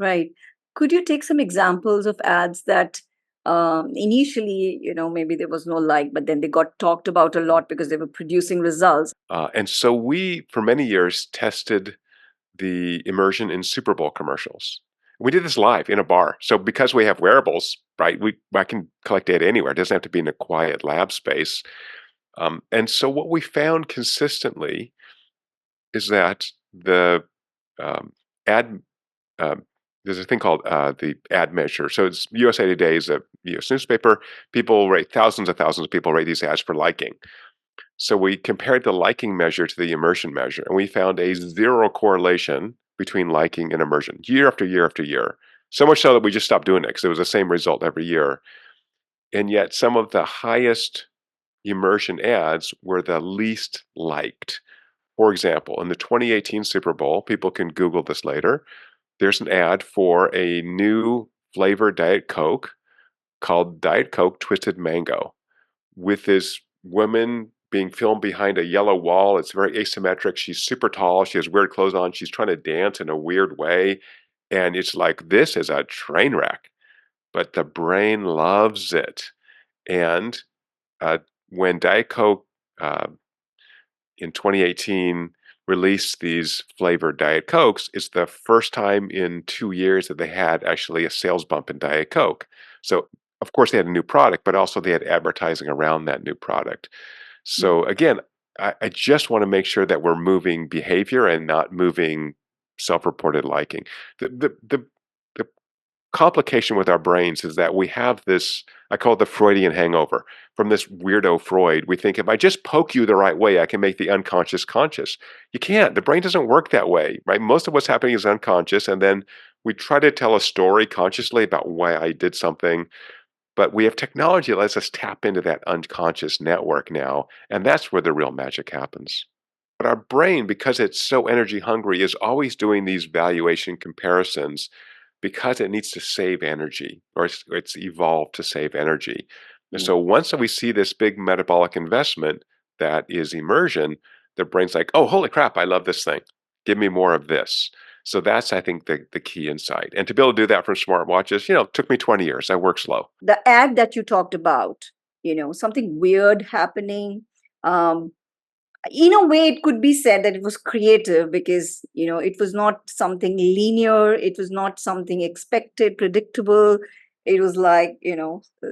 Right. Could you take some examples of ads that initially, maybe there was no like, but then they got talked about a lot because they were producing results? And so we, for many years, tested the immersion in Super Bowl commercials. We did this live in a bar. So because we have wearables, right, I can collect data anywhere. It doesn't have to be in a quiet lab space. And so what we found consistently is that the um, ad um, there's a thing called the ad measure. So it's USA Today is a U.S. newspaper. People rate thousands of people rate these ads for liking. So we compared the liking measure to the immersion measure, and we found a zero correlation between liking and immersion year after year after year. So much so that we just stopped doing it because it was the same result every year. And yet, some of the highest immersion ads were the least liked. For example, in the 2018 Super Bowl, people can Google this later. There's an ad for a new flavored Diet Coke called Diet Coke Twisted Mango, with this woman being filmed behind a yellow wall. It's very asymmetric. She's super tall. She has weird clothes on. She's trying to dance in a weird way. And it's like, this is a train wreck, but the brain loves it. And uh, when Diet Coke uh, in 2018 released these flavored Diet Cokes, it's the first time in 2 years that they had actually a sales bump in Diet Coke. So, of course, they had a new product, but also they had advertising around that new product. So, again, I just want to make sure that we're moving behavior and not moving self-reported liking. The complication with our brains is that we have this, I call it the Freudian hangover from this weirdo Freud. We think if I just poke you the right way, I can make the unconscious conscious. You can't. The brain doesn't work that way, right? Most of what's happening is unconscious, and then we try to tell a story consciously about why I did something. But we have technology that lets us tap into that unconscious network now, and that's where the real magic happens. But our brain, because it's so energy hungry, is always doing these valuation comparisons because it needs to save energy, or it's evolved to save energy. And Mm. so once we see this big metabolic investment that is immersion, the brain's like, oh, holy crap, I love this thing. Give me more of this. So that's, I think, the key insight. And to be able to do that from smartwatches, took me 20 years. I work slow. The ad that you talked about, something weird happening. Um, in a way, it could be said that it was creative because, it was not something linear. It was not something expected, predictable. It was like,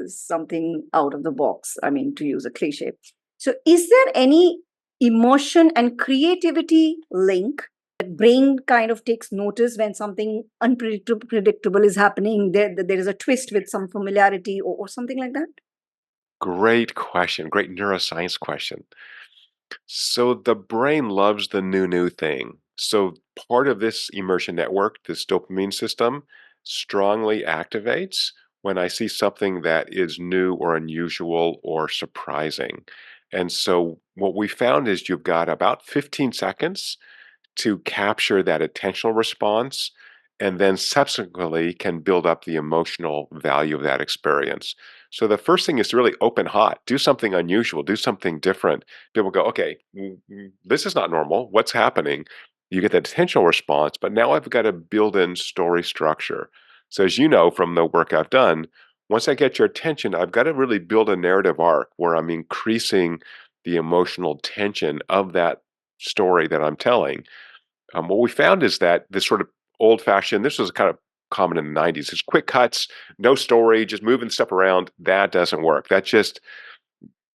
something out of the box. I mean, to use a cliche. So, is there any emotion and creativity link that brain kind of takes notice when something unpredictable is happening? There is a twist with some familiarity or something like that? Great question. Great neuroscience question. So the brain loves the new thing. So part of this immersion network, this dopamine system, strongly activates when I see something that is new or unusual or surprising. And so what we found is you've got about 15 seconds to capture that attentional response and then subsequently can build up the emotional value of that experience. So the first thing is to really open hot, do something unusual, do something different. People go, okay, this is not normal. What's happening? You get that attentional response, but now I've got to build in story structure. So as you know from the work I've done, once I get your attention, I've got to really build a narrative arc where I'm increasing the emotional tension of that story that I'm telling. What we found is that this sort of old fashioned, this was kind of common in the 90s, is quick cuts, no story, just moving stuff around. That doesn't work. That just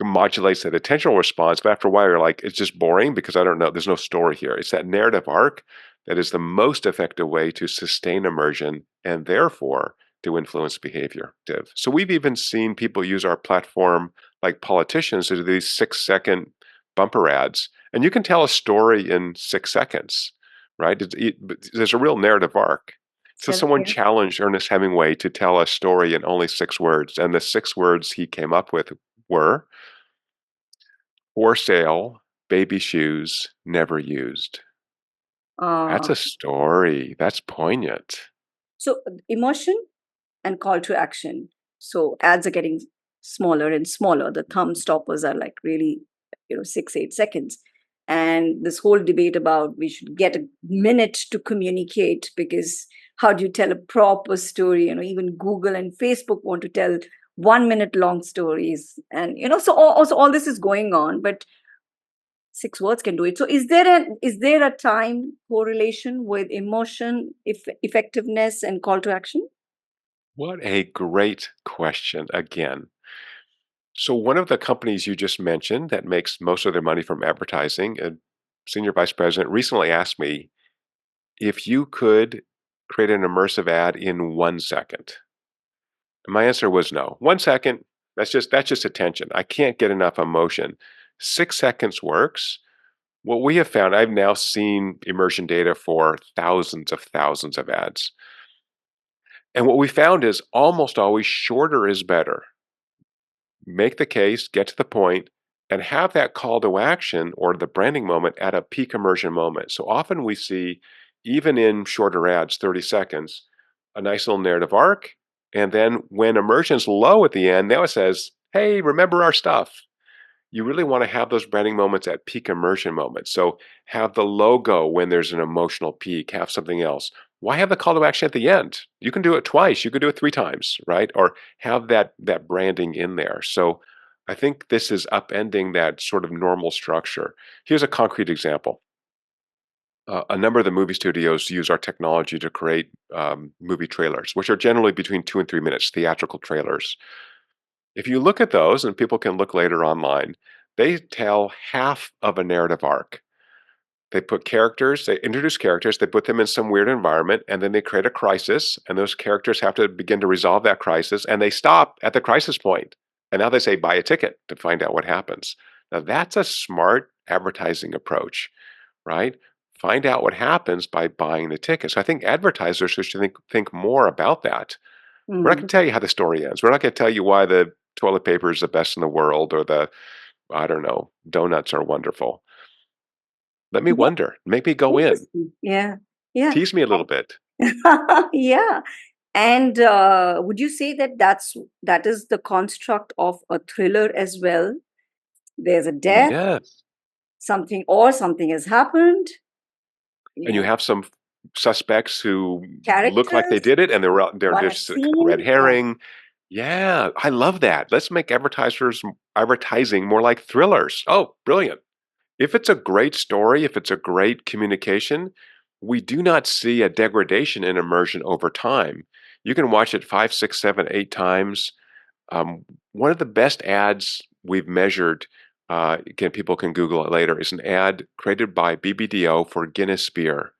modulates that attentional response. But after a while, you're like, it's just boring because I don't know, there's no story here. It's that narrative arc that is the most effective way to sustain immersion and therefore to influence behavior. So we've even seen people use our platform, like politicians, to do these 6-second bumper ads. And you can tell a story in 6 seconds, right? There's a real narrative arc. So Correct. someone challenged Ernest Hemingway to tell a story in only 6 words, and the 6 words he came up with were for sale, baby shoes, never used. Uh, That's a story. That's poignant. so, emotion and call to action. So ads are getting smaller and smaller. The thumb stoppers are like really, 6, 8 seconds. And this whole debate about we should get a minute to communicate because how do you tell a proper story? Even Google and Facebook want to tell 1 minute long stories, and so all this is going on, but 6 words can do it. So is there a time correlation with emotion, effectiveness, and call to action? What a great question again. So, one of the companies you just mentioned that makes most of their money from advertising, a senior vice president recently asked me if you could create an immersive ad in 1 second. And my answer was no. 1 second, that's just attention. I can't get enough emotion. 6 seconds works. What we have found, I've now seen immersion data for thousands of ads. And what we found is almost always shorter is better. Make the case, get to the point, and have that call to action or the branding moment at a peak immersion moment. So often we see, even in shorter ads, 30 seconds, a nice little narrative arc. And then when immersion's low at the end, now it says, hey, remember our stuff. You really want to have those branding moments at peak immersion moments. So have the logo when there's an emotional peak, have something else. Why have the call to action at the end? You can do it twice, you could do it 3 times, right? Or have that branding in there. So I think this is upending that sort of normal structure. Here's a concrete example. A number of the movie studios use our technology to create movie trailers, which are generally between 2 and 3 minutes, theatrical trailers. If you look at those, and people can look later online, they tell half of a narrative arc. They introduce characters, they put them in some weird environment, and then they create a crisis, and those characters have to begin to resolve that crisis, and they stop at the crisis point. And now they say, buy a ticket to find out what happens. Now, that's a smart advertising approach, right? Find out what happens by buying the ticket. So I think advertisers should think more about that. We're not going Mm. to tell you how the story ends. We're not going to tell you why the toilet paper is the best in the world or I don't know, donuts are wonderful. Let me Yeah, wonder. Make me go in. interesting. Yeah, yeah. Tease me a little bit. Yeah. And would you say that that is the construct of a thriller as well? There's a death, Yes. something has happened, And you you have some suspects who look like they characters, did it and they're one a just a red scene. Yeah. herring. Yeah, I love that. Let's make advertising more like thrillers. Oh, brilliant. If it's a great story, if it's a great communication, we do not see a degradation in immersion over time. You can watch it 5, 6, 7, 8 times. One of the best ads we've measured, again, people can Google it later, is an ad created by BBDO for Guinness Beer.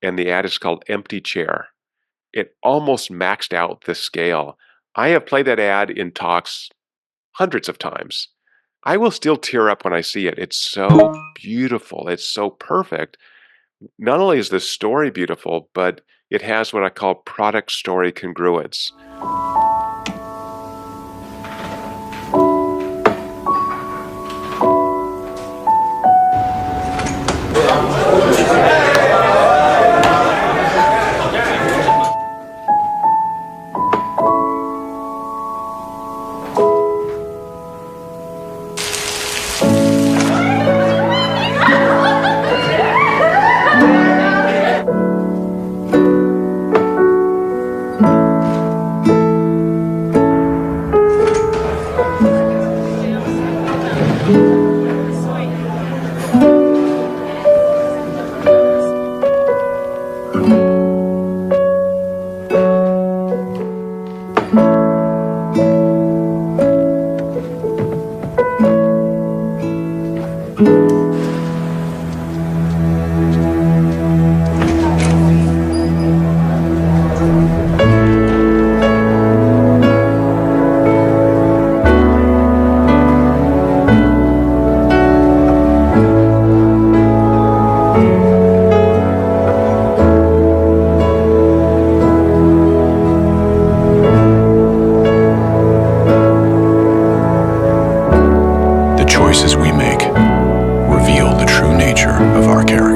And the ad is called Empty Chair. It almost maxed out the scale. I have played that ad in talks hundreds of times. I will still tear up when I see it. It's so beautiful. It's so perfect. Not only is the story beautiful, but it has what I call product story congruence. The choices we make reveal the true nature of our character.